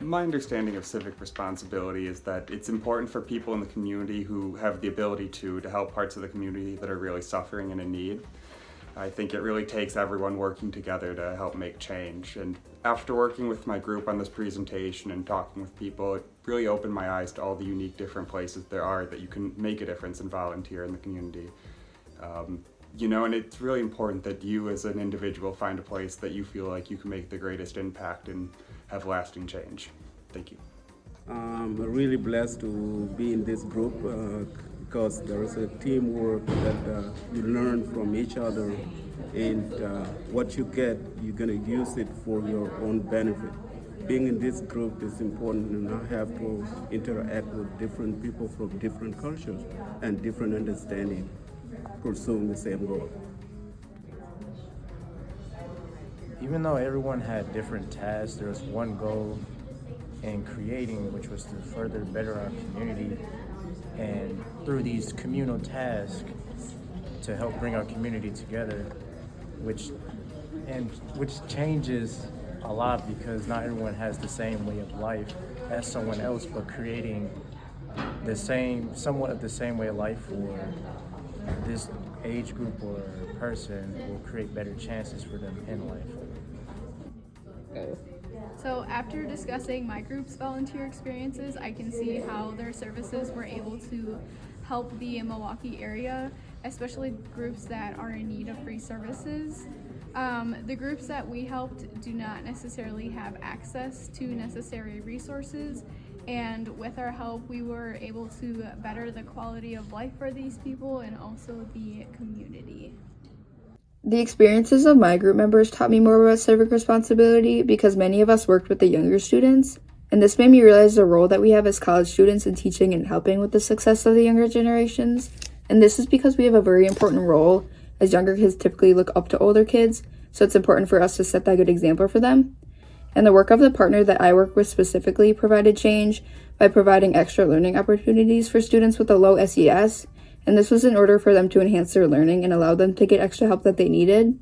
My understanding of civic responsibility is that it's important for people in the community who have the ability to help parts of the community that are really suffering and in need. I think it really takes everyone working together to help make change. And after working with my group on this presentation and talking with people, it really opened my eyes to all the unique different places there are that you can make a difference and volunteer in the community. And it's really important that you as an individual find a place that you feel like you can make the greatest impact and have lasting change. Thank you. I'm really blessed to be in this group because there is a teamwork that you learn from each other, and what you get, you're going to use it for your own benefit. Being in this group is important, and I have to interact with different people from different cultures and different understanding, pursuing the same goal. Even though everyone had different tasks, there was one goal in creating, which was to further better our community, and through these communal tasks to help bring our community together, which changes a lot because not everyone has the same way of life as someone else, but creating somewhat of the same way of life for this age group or person will create better chances for them in life. So after discussing my group's volunteer experiences, I can see how their services were able to help the Milwaukee area, especially groups that are in need of free services. The groups that we helped do not necessarily have access to necessary resources, and with our help we were able to better the quality of life for these people and also the community. The experiences of my group members taught me more about civic responsibility because many of us worked with the younger students, and this made me realize the role that we have as college students in teaching and helping with the success of the younger generations. And this is because we have a very important role, as younger kids typically look up to older kids, so it's important for us to set that good example for them. And the work of the partner that I work with specifically provided change by providing extra learning opportunities for students with a low SES, and this was in order for them to enhance their learning and allow them to get extra help that they needed.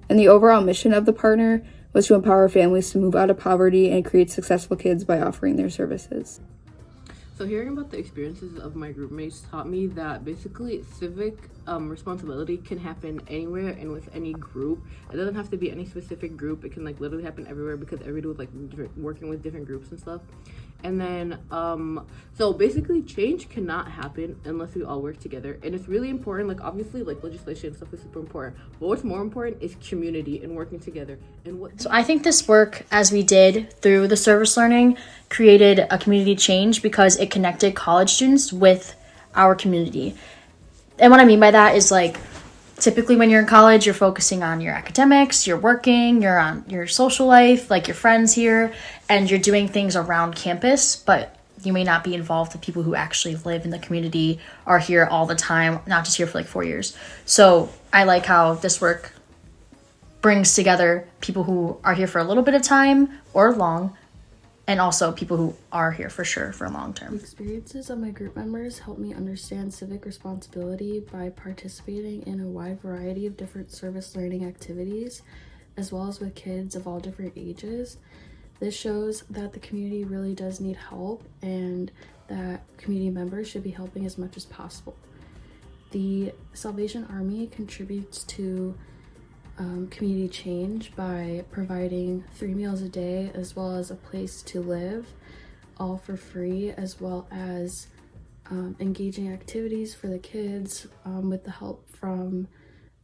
And the overall mission of the partner was to empower families to move out of poverty and create successful kids by offering their services. So hearing about the experiences of my group mates taught me that basically civic responsibility can happen anywhere and with any group. It doesn't have to be any specific group. It can literally happen everywhere because everybody was working with different groups and stuff. And then so basically change cannot happen unless we all work together, and it's really important. Obviously legislation and stuff is super important, but what's more important is community and working together. So I think this work, as we did through the service learning, created a community change because it connected college students with our community. And what I mean by that is typically when you're in college, you're focusing on your academics, you're working, you're on your social life, your friends here, and you're doing things around campus, but you may not be involved with people who actually live in the community, are here all the time, not just here for 4 years. So I like how this work brings together people who are here for a little bit of time or long, and also people who are here for sure for long term. The experiences of my group members helped me understand civic responsibility by participating in a wide variety of different service learning activities, as well as with kids of all different ages. This shows that the community really does need help and that community members should be helping as much as possible. The Salvation Army contributes to community change by providing 3 meals a day as well as a place to live, all for free, as well as engaging activities for the kids with the help from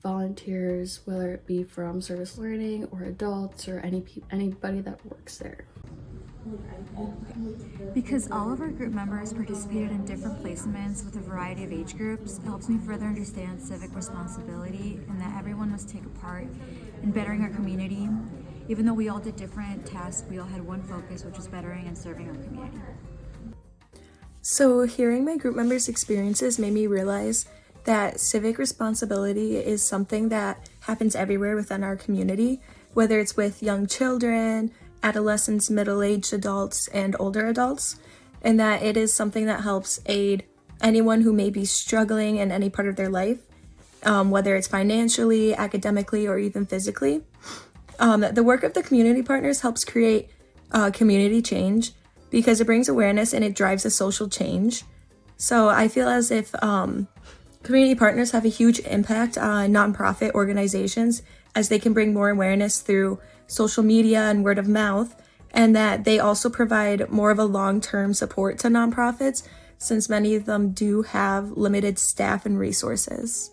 volunteers, whether it be from service learning or adults or anybody that works there. Because all of our group members participated in different placements with a variety of age groups, it helps me further understand civic responsibility and that everyone must take a part in bettering our community. Even though we all did different tasks, we all had one focus, which was bettering and serving our community. So hearing my group members' experiences made me realize that civic responsibility is something that happens everywhere within our community, whether it's with young children, adolescents, middle-aged adults, and older adults, and that it is something that helps aid anyone who may be struggling in any part of their life, whether it's financially, academically, or even physically. The work of the community partners helps create community change because it brings awareness and it drives a social change. So I feel as if community partners have a huge impact on nonprofit organizations, as they can bring more awareness through social media and word of mouth, and that they also provide more of a long-term support to nonprofits, since many of them do have limited staff and resources.